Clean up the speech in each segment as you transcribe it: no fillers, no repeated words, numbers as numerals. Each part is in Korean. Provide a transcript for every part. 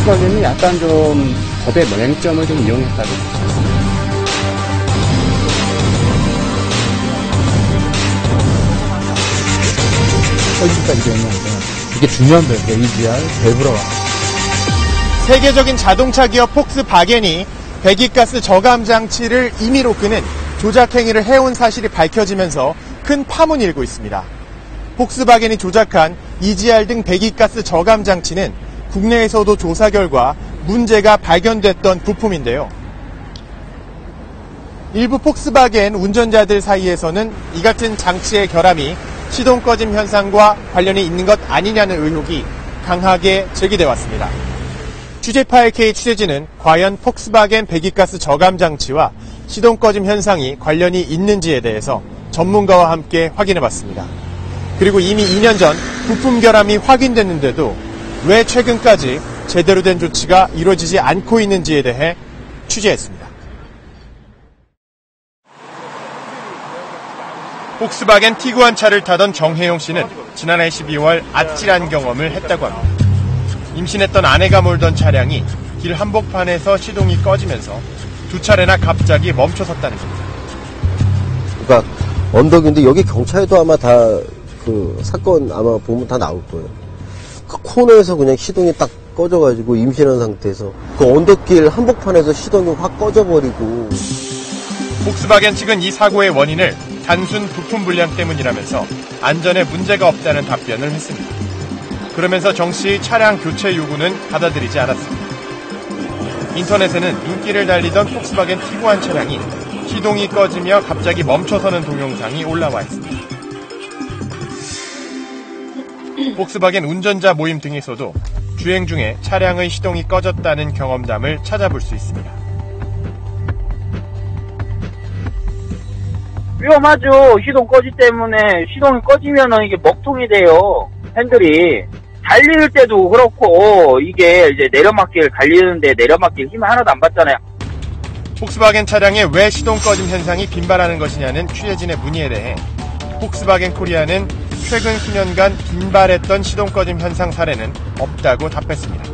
폭스바겐이 약간 좀 법의 맹점을 좀 이용했다고 생각합니다. 여기까지 되면 이게 중요한 벨브예요. EGR, 밸브라고. 세계적인 자동차 기업 폭스바겐이 배기가스 저감 장치를 임의로 끄는 조작 행위를 해온 사실이 밝혀지면서 큰 파문이 일고 있습니다. 폭스바겐이 조작한 EGR 등 배기가스 저감 장치는 국내에서도 조사 결과 문제가 발견됐던 부품인데요. 일부 폭스바겐 운전자들 사이에서는 이 같은 장치의 결함이 시동 꺼짐 현상과 관련이 있는 것 아니냐는 의혹이 강하게 제기돼 왔습니다. 취재파의 K 취재진은 과연 폭스바겐 배기가스 저감 장치와 시동 꺼짐 현상이 관련이 있는지에 대해서 전문가와 함께 확인해봤습니다. 그리고 이미 2년 전 부품 결함이 확인됐는데도 왜 최근까지 제대로 된 조치가 이루어지지 않고 있는지에 대해 취재했습니다. 폭스바겐 티구안 차를 타던 정혜용 씨는 지난해 12월 아찔한 경험을 했다고 합니다. 임신했던 아내가 몰던 차량이 길 한복판에서 시동이 꺼지면서 두 차례나 갑자기 멈춰섰다는 겁니다. 그러니까 언덕인데 여기 경차에도 아마 다 그 사건 아마 보면 다 나올 거예요. 그 코너에서 그냥 시동이 딱 꺼져가지고 임신한 상태에서 그 언덕길 한복판에서 시동이 확 꺼져버리고. 폭스바겐 측은 이 사고의 원인을 단순 부품 불량 때문이라면서 안전에 문제가 없다는 답변을 했습니다. 그러면서 정 씨의 차량 교체 요구는 받아들이지 않았습니다. 인터넷에는 눈길을 달리던 폭스바겐 티구안 차량이 시동이 꺼지며 갑자기 멈춰서는 동영상이 올라와 있습니다. 폭스바겐 운전자 모임 등에서도 주행 중에 차량의 시동이 꺼졌다는 경험담을 찾아볼 수 있습니다. 위험하죠. 시동 꺼지 때문에 시동이 꺼지면은 이게 먹통이 돼요. 핸들이. 달릴 때도 그렇고 이게 이제 내려막길 달리는데 내려막길 힘 하나도 안 받잖아요. 폭스바겐 차량에 왜 시동 꺼짐 현상이 빈발하는 것이냐는 취재진의 문의에 대해 폭스바겐 코리아는 최근 수년간 빈발했던 시동 꺼짐 현상 사례는 없다고 답했습니다.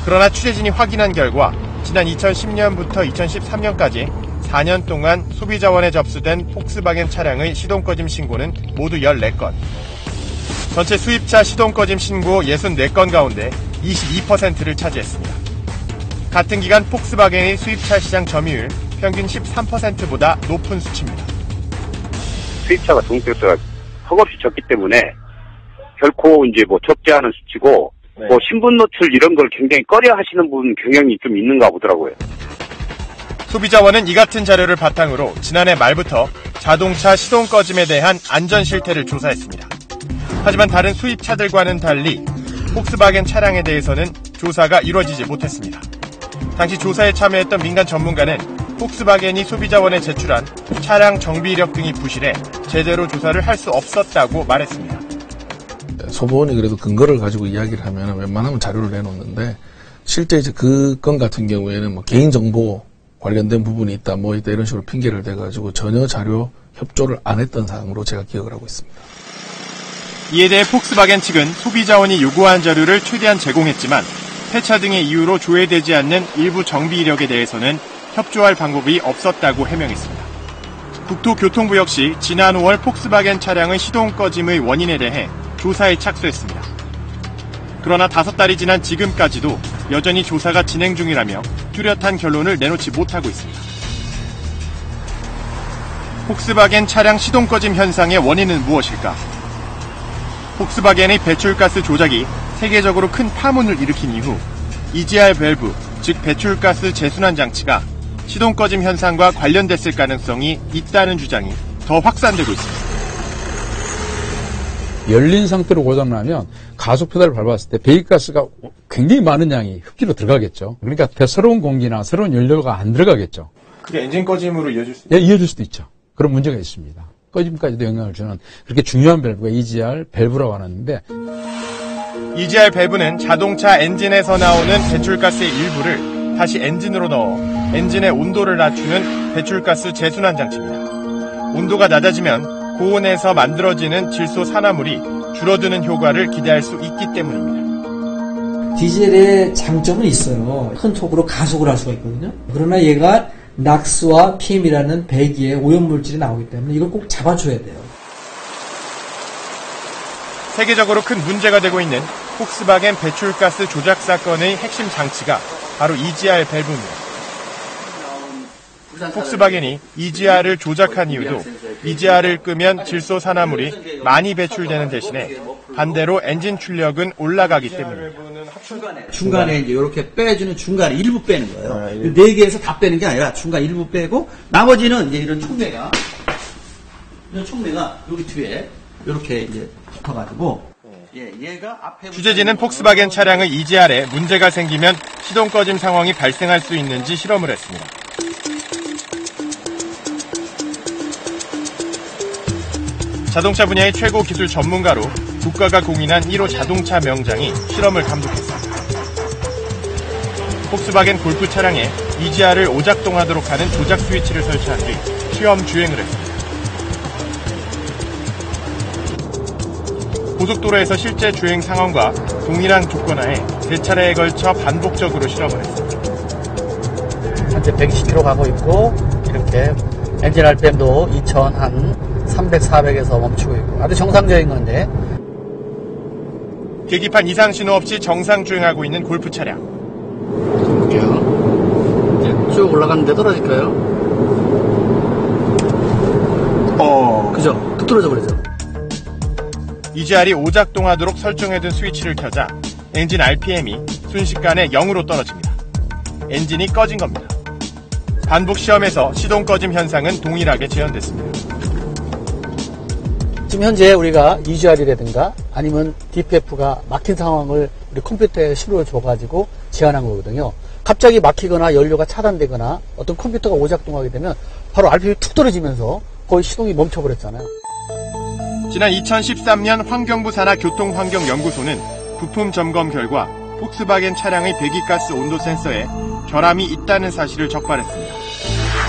그러나 취재진이 확인한 결과 지난 2010년부터 2013년까지 4년 동안 소비자원에 접수된 폭스바겐 차량의 시동 꺼짐 신고는 모두 14건. 전체 수입차 시동 꺼짐 신고 64건 가운데 22%를 차지했습니다. 같은 기간 폭스바겐의 수입차 시장 점유율 평균 13%보다 높은 수치입니다. 수입차가 등록세가 턱없이 적기 때문에 결코 이제 뭐 적지 않은 수치고 네. 뭐 신분 노출 이런 걸 굉장히 꺼려 하시는 분 경향이 좀 있는가 보더라고요. 소비자원은 이 같은 자료를 바탕으로 지난해 말부터 자동차 시동 꺼짐에 대한 안전 실태를 조사했습니다. 하지만 다른 수입차들과는 달리 폭스바겐 차량에 대해서는 조사가 이루어지지 못했습니다. 당시 조사에 참여했던 민간 전문가는 폭스바겐이 소비자원에 제출한 차량 정비 이력 등이 부실해 제대로 조사를 할 수 없었다고 말했습니다. 소보원이 그래도 근거를 가지고 이야기를 하면 웬만하면 자료를 내놓는데 실제 이제 그 건 같은 경우에는 뭐 개인정보 관련된 부분이 있다, 뭐 있다 이런 식으로 핑계를 대가지고 전혀 자료 협조를 안 했던 사항으로 제가 기억을 하고 있습니다. 이에 대해 폭스바겐 측은 소비자원이 요구한 자료를 최대한 제공했지만 폐차 등의 이유로 조회되지 않는 일부 정비 이력에 대해서는 협조할 방법이 없었다고 해명했습니다. 국토교통부 역시 지난 5월 폭스바겐 차량의 시동 꺼짐의 원인에 대해 조사에 착수했습니다. 그러나 5달이 지난 지금까지도 여전히 조사가 진행 중이라며 뚜렷한 결론을 내놓지 못하고 있습니다. 폭스바겐 차량 시동 꺼짐 현상의 원인은 무엇일까? 폭스바겐의 배출가스 조작이 세계적으로 큰 파문을 일으킨 이후 EGR 밸브, 즉 배출가스 재순환 장치가 시동 꺼짐 현상과 관련됐을 가능성이 있다는 주장이 더 확산되고 있습니다. 열린 상태로 고장나면 가속 페달을 밟았을 때 배기가스가 굉장히 많은 양이 흡기로 들어가겠죠. 그러니까 새로운 공기나 새로운 연료가 안 들어가겠죠. 그게 엔진 꺼짐으로 이어질 수 있죠? 예, 이어질 수도 있죠. 그런 문제가 있습니다. 꺼짐까지도 영향을 주는 그렇게 중요한 밸브가 EGR 밸브라고 하는데 EGR 밸브는 자동차 엔진에서 나오는 배출가스의 일부를 다시 엔진으로 넣어 엔진의 온도를 낮추는 배출가스 재순환 장치입니다. 온도가 낮아지면 고온에서 만들어지는 질소 산화물이 줄어드는 효과를 기대할 수 있기 때문입니다. 디젤의 장점은 있어요. 큰 톡으로 가속을 할 수가 있거든요. 그러나 얘가 낙스와 PM이라는 배기에 오염물질이 나오기 때문에 이걸 꼭 잡아줘야 돼요. 세계적으로 큰 문제가 되고 있는 폭스바겐 배출가스 조작 사건의 핵심 장치가 바로 EGR 밸브입니다. 폭스바겐이 EGR을 조작한 이유도 EGR을 끄면 질소 산화물이 많이 배출되는 대신에 반대로 엔진 출력은 올라가기 때문입니다. 중간에 이제 이렇게 빼주는 중간에 일부 빼는 거예요. 4개에서 다 빼는 게 아니라 중간 일부 빼고 나머지는 이제 이런 촉매가 여기 뒤에 이렇게 이제 붙어가지고 얘가 앞에 취재진은 폭스바겐 차량의 EGR에 문제가 생기면 시동 꺼짐 상황이 발생할 수 있는지 실험을 했습니다. 자동차 분야의 최고 기술 전문가로 국가가 공인한 1호 자동차 명장이 실험을 감독했습니다. 폭스바겐 골프 차량에 EGR을 오작동하도록 하는 조작 스위치를 설치한 뒤 시험 주행을 했습니다. 고속도로에서 실제 주행 상황과 동일한 조건하에 3차례에 걸쳐 반복적으로 실험을 했습니다. 현재 120km 가고 있고 이렇게 엔진 RPM도 2000 한 300, 400에서 멈추고 있고 아주 정상적인 건데 계기판 이상 신호 없이 정상 주행하고 있는 골프 차량. 볼게요. 이제 쭉 올라가는데 떨어질까요? 그죠? 뚝 떨어져 버리죠. EGR이 오작동하도록 설정해둔 스위치를 켜자 엔진 RPM이 순식간에 0으로 떨어집니다. 엔진이 꺼진 겁니다. 반복 시험에서 시동 꺼짐 현상은 동일하게 재현됐습니다. 지금 현재 우리가 EGR이라든가 아니면 DPF가 막힌 상황을 우리 컴퓨터에 신호를 줘가지고 제한한 거거든요. 갑자기 막히거나 연료가 차단되거나 어떤 컴퓨터가 오작동하게 되면 바로 RPM이 툭 떨어지면서 거의 시동이 멈춰버렸잖아요. 지난 2013년 환경부 산하 교통환경연구소는 부품 점검 결과 폭스바겐 차량의 배기가스 온도 센서에 결함이 있다는 사실을 적발했습니다.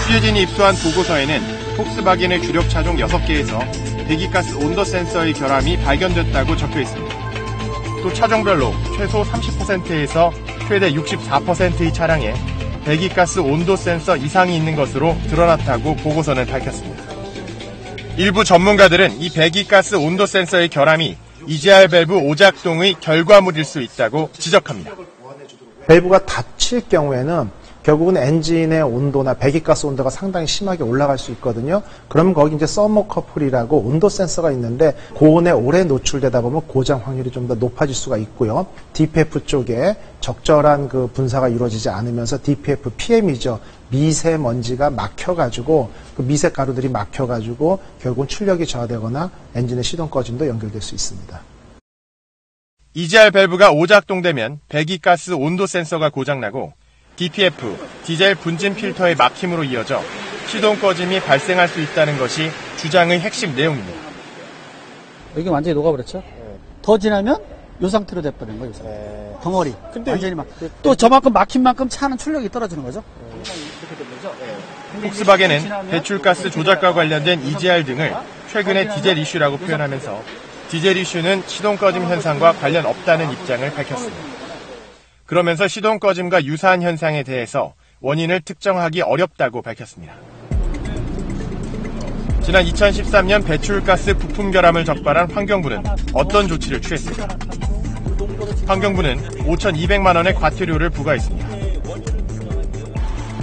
취재진이 입수한 보고서에는 폭스바겐의 주력 차종 6개에서 배기가스 온도 센서의 결함이 발견됐다고 적혀 있습니다. 또 차종별로 최소 30%에서 최대 64%의 차량에 배기가스 온도 센서 이상이 있는 것으로 드러났다고 보고서는 밝혔습니다. 일부 전문가들은 이 배기가스 온도 센서의 결함이 EGR 밸브 오작동의 결과물일 수 있다고 지적합니다. 밸브가 닫힐 경우에는 결국은 엔진의 온도나 배기가스 온도가 상당히 심하게 올라갈 수 있거든요. 그러면 거기 이제 서머커플이라고 온도 센서가 있는데 고온에 오래 노출되다 보면 고장 확률이 좀 더 높아질 수가 있고요. DPF 쪽에 적절한 그 분사가 이루어지지 않으면서 DPF PM이죠. 미세먼지가 막혀가지고 그 미세 가루들이 막혀가지고 결국은 출력이 저하되거나 엔진의 시동 꺼짐도 연결될 수 있습니다. EGR 밸브가 오작동되면 배기가스 온도 센서가 고장나고 DPF, 디젤 분진 필터의 막힘으로 이어져 시동 꺼짐이 발생할 수 있다는 것이 주장의 핵심 내용입니다. 여기 완전히 녹아버렸죠? 더 지나면 이 상태로 돼버리는 거예요. 덩어리. 완전히 막. 또 저만큼 막힌 만큼 차는 출력이 떨어지는 거죠? 폭스바겐은 배출가스 조작과 관련된 EGR 등을 최근의 디젤 이슈라고 표현하면서 디젤 이슈는 시동 꺼짐 현상과 관련 없다는 입장을 밝혔습니다. 그러면서 시동 꺼짐과 유사한 현상에 대해서 원인을 특정하기 어렵다고 밝혔습니다. 지난 2013년 배출가스 부품 결함을 적발한 환경부는 어떤 조치를 취했을까? 환경부는 5,200만 원의 과태료를 부과했습니다.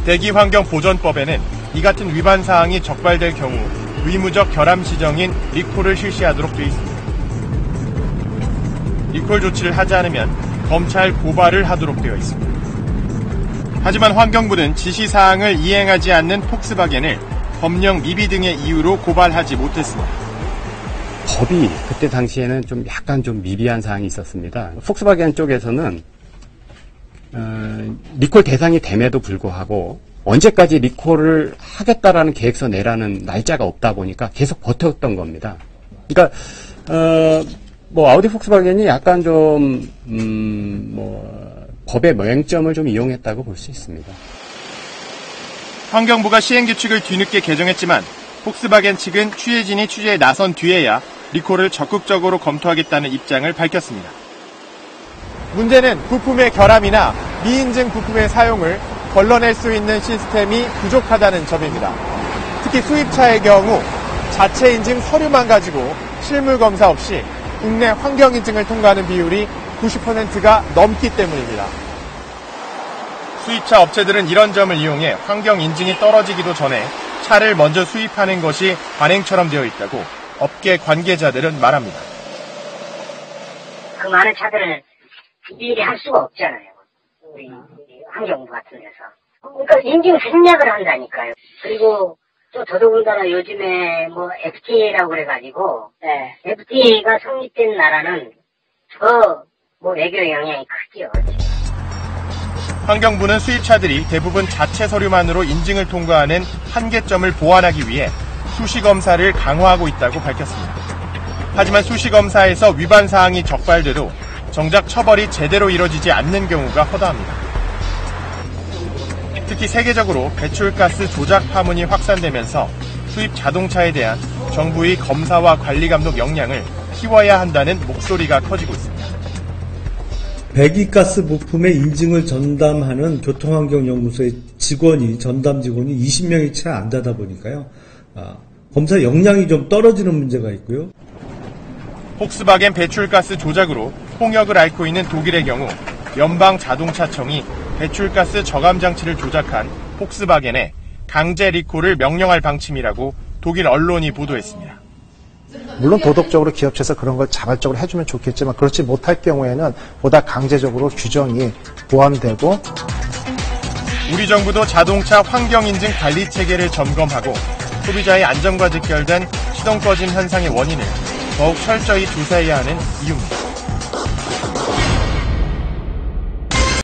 대기환경보전법에는 이 같은 위반 사항이 적발될 경우 의무적 결함 지정인 리콜을 실시하도록 되어 있습니다. 리콜 조치를 하지 않으면 검찰 고발을 하도록 되어 있습니다. 하지만 환경부는 지시사항을 이행하지 않는 폭스바겐을 법령 미비 등의 이유로 고발하지 못했습니다. 법이 그때 당시에는 좀 약간 좀 미비한 사항이 있었습니다. 폭스바겐 쪽에서는 리콜 대상이 됨에도 불구하고 언제까지 리콜을 하겠다라는 계획서 내라는 날짜가 없다 보니까 계속 버텼던 겁니다. 그러니까 아우디 폭스바겐이 약간 좀 법의 맹점을 좀 이용했다고 볼 수 있습니다. 환경부가 시행규칙을 뒤늦게 개정했지만 폭스바겐 측은 취재진이 취재에 나선 뒤에야 리콜을 적극적으로 검토하겠다는 입장을 밝혔습니다. 문제는 부품의 결함이나 미인증 부품의 사용을 걸러낼 수 있는 시스템이 부족하다는 점입니다. 특히 수입차의 경우 자체 인증 서류만 가지고 실물 검사 없이 국내 환경 인증을 통과하는 비율이 90%가 넘기 때문입니다. 수입차 업체들은 이런 점을 이용해 환경 인증이 떨어지기도 전에 차를 먼저 수입하는 것이 관행처럼 되어 있다고 업계 관계자들은 말합니다. 그 많은 차들을 일일이 할 수가 없잖아요. 우리 환경부 같은 데서. 그러니까 인증 생략을 한다니까요. 그리고 또 더더군다나 요즘에 뭐 FTA라고 그래가지고 FTA가 성립된 나라는 더 뭐 외교 영향이 크죠. 환경부는 수입차들이 대부분 자체 서류만으로 인증을 통과하는 한계점을 보완하기 위해 수시검사를 강화하고 있다고 밝혔습니다. 하지만 수시검사에서 위반 사항이 적발돼도 정작 처벌이 제대로 이뤄지지 않는 경우가 허다합니다. 특히 세계적으로 배출가스 조작 파문이 확산되면서 수입 자동차에 대한 정부의 검사와 관리 감독 역량을 키워야 한다는 목소리가 커지고 있습니다. 배기가스 부품의 인증을 전담하는 교통환경연구소의 전담 직원이 20명이 채 안 되다 보니까요. 검사 역량이 좀 떨어지는 문제가 있고요. 폭스바겐 배출가스 조작으로 홍역을 앓고 있는 독일의 경우 연방자동차청이 배출가스 저감 장치를 조작한 폭스바겐에 강제 리콜을 명령할 방침이라고 독일 언론이 보도했습니다. 물론 도덕적으로 기업체에서 그런 걸 자발적으로 해주면 좋겠지만 그렇지 못할 경우에는 보다 강제적으로 규정이 보완되고 우리 정부도 자동차 환경인증 관리 체계를 점검하고 소비자의 안전과 직결된 시동 꺼짐 현상의 원인을 더욱 철저히 조사해야 하는 이유입니다.